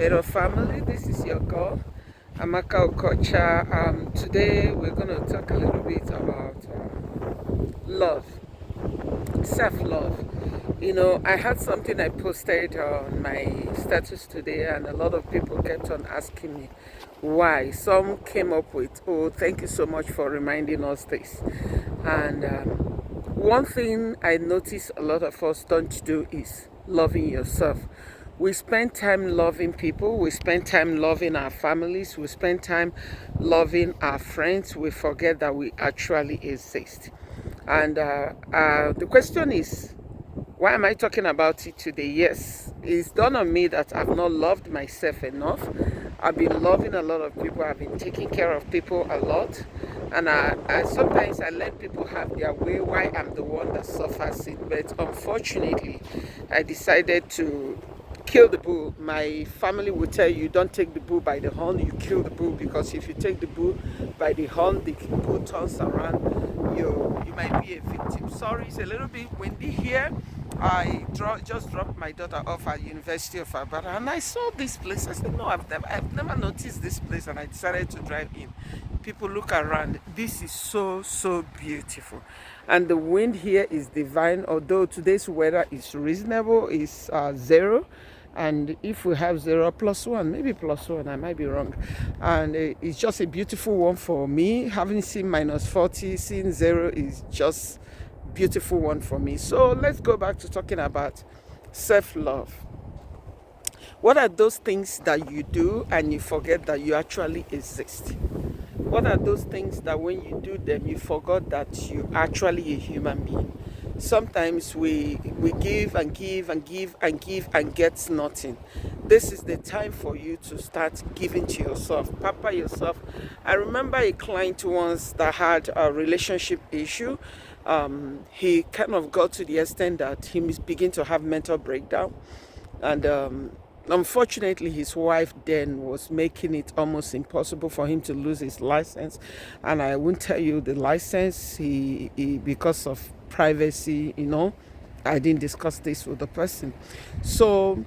Hello family, this is your girl, Amaka Okocha. Today we're going to talk a little bit about love, self-love. I had something I posted on my status today, and a lot of people kept on asking me why. Some came up with, oh, thank you so much for reminding us this. And one thing I notice a lot of us don't do is loving yourself. We spend time loving people, we spend time loving our families, we spend time loving our friends. We forget that we actually exist. And the question is, why am I talking about it today? Yes, it's dawned on me that I've not loved myself enough. I've been loving a lot of people. I've been taking care of people a lot. And sometimes I let people have their way why I'm the one that suffers it. But unfortunately, I decided to kill the bull. My family will tell you, don't take the bull by the horn, you kill the bull, because if you take the bull by the horn, the bull turns around, you might be a victim. Sorry, it's a little bit windy here. I just dropped my daughter off at University of Alberta, and I saw this place. I said, no, I've never noticed this place, and I decided to drive in. People look around. This is so beautiful, and the wind here is divine. Although today's weather is reasonable, it's 0, and if we have 0 plus 1, maybe plus 1, I might be wrong, and it's just a beautiful one for me. Having seen minus 40, seeing 0 is just beautiful one for me. So let's go back to talking about self-love. What are those things that you do and you forget that you actually exist? What are those things that when you do them, you forgot that you actually a human being? Sometimes we give and give and give and give and get nothing. This is the time for you to start giving to yourself, pamper yourself. I remember a client once that had a relationship issue. He kind of got to the extent that he began to have mental breakdown, and unfortunately his wife then was making it almost impossible for him to lose his license. And I won't tell you the license, he because of privacy, I didn't discuss this with the person. So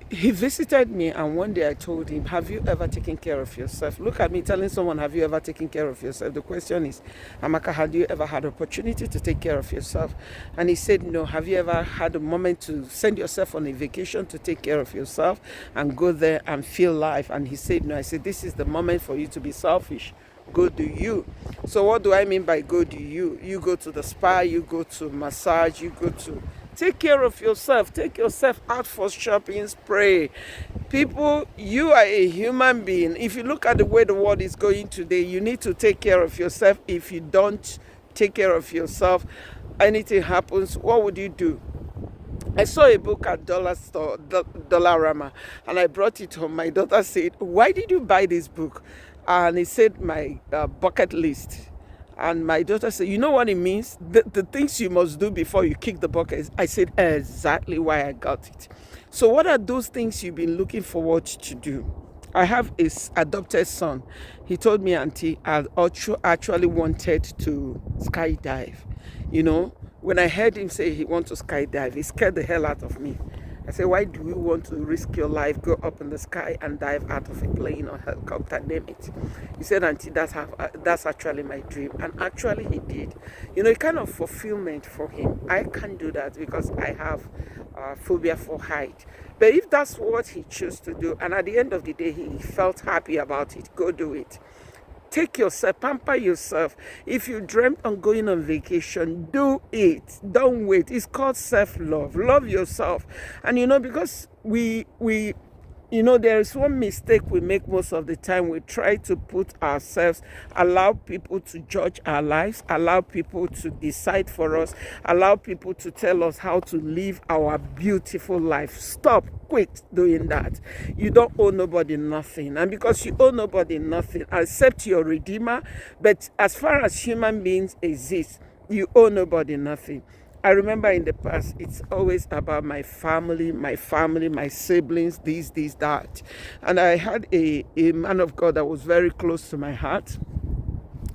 he visited me, and one day I told him, have you ever taken care of yourself? Look at me telling someone, have you ever taken care of yourself? The question is, Amaka, have you ever had opportunity to take care of yourself? And he said, no. Have you ever had a moment to send yourself on a vacation to take care of yourself and go there and feel life? And he said, no. I said, this is the moment for you to be selfish. Go do you. So what do I mean by go do you? You go to the spa, you go to massage, you go to take care of yourself. Take yourself out for shopping spree. People, you are a human being. If you look at the way the world is going today, you need to take care of yourself. If you don't take care of yourself, anything happens, what would you do? I saw a book at Dollar Store, Dollarama, and I brought it home. My daughter said, why did you buy this book? And it said my bucket list. And my daughter said, you know what it means? The things you must do before you kick the bucket. I said, exactly why I got it. So what are those things you've been looking forward to do? I have a adopted son. He told me, Auntie, I actually wanted to skydive. When I heard him say he wants to skydive, it scared the hell out of me. I said, why do you want to risk your life, go up in the sky and dive out of a plane or helicopter, name it? He said, Auntie, that's actually my dream. And actually he did. A kind of fulfillment for him. I can't do that because I have phobia for height. But if that's what he chose to do, and at the end of the day, he felt happy about it, go do it. Take yourself, pamper yourself. If you dreamt on going on vacation, do it. Don't wait. It's called self-love. Love yourself. And because there is one mistake we make most of the time. We try to put ourselves, allow people to judge our lives, allow people to decide for us, allow people to tell us how to live our beautiful life. Stop. Quit doing that. You don't owe nobody nothing. And because you owe nobody nothing, accept your Redeemer. But as far as human beings exist, you owe nobody nothing. I remember in the past, it's always about my family, my siblings, this, that. And I had a man of God that was very close to my heart.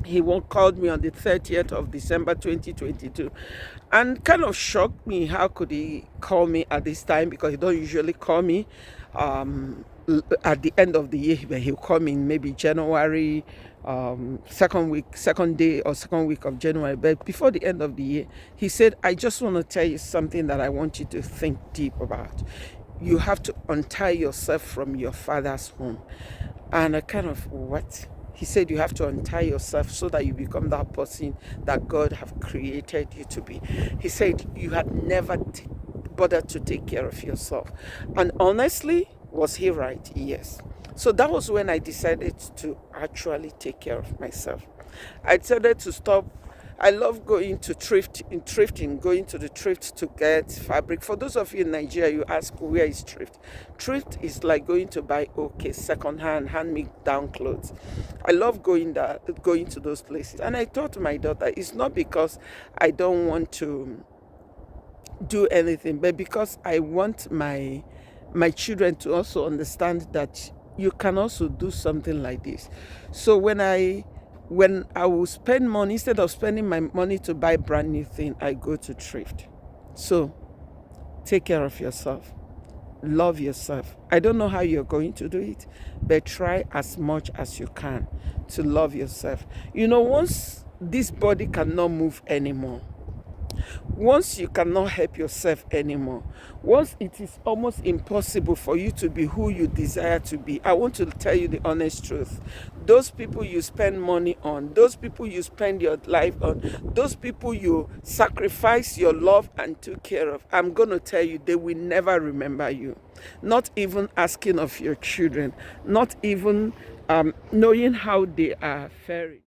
He called me on the 30th of December 2022, and kind of shocked me. How could he call me at this time? Because he don't usually call me. at the end of the year, but he'll come in maybe January, second day or second week of January. But before the end of the year, he said, I just want to tell you something that I want you to think deep about. You have to untie yourself from your father's home. And I kind of, what? He said you have to untie yourself so that you become that person that God have created you to be. He said you had never bothered to take care of yourself. And honestly, was he right? Yes. So that was when I decided to actually take care of myself. I decided to stop. I love going to thrifting, going to the thrift to get fabric. For those of you in Nigeria, you ask, where is thrift? Thrift is like going to buy second-hand, hand-me-down clothes. I love going to those places. And I told my daughter, it's not because I don't want to do anything, but because I want my children to also understand that you can also do something like this. So when I will spend money, instead of spending my money to buy brand new thing, I go to thrift. So take care of yourself. Love yourself. I don't know how you're going to do it, but try as much as you can to love yourself. Once this body cannot move anymore, once you cannot help yourself anymore, once it is almost impossible for you to be who you desire to be, I want to tell you the honest truth. Those people you spend money on, those people you spend your life on, those people you sacrifice your love and took care of, I'm going to tell you, they will never remember you. Not even asking of your children, not even knowing how they are faring.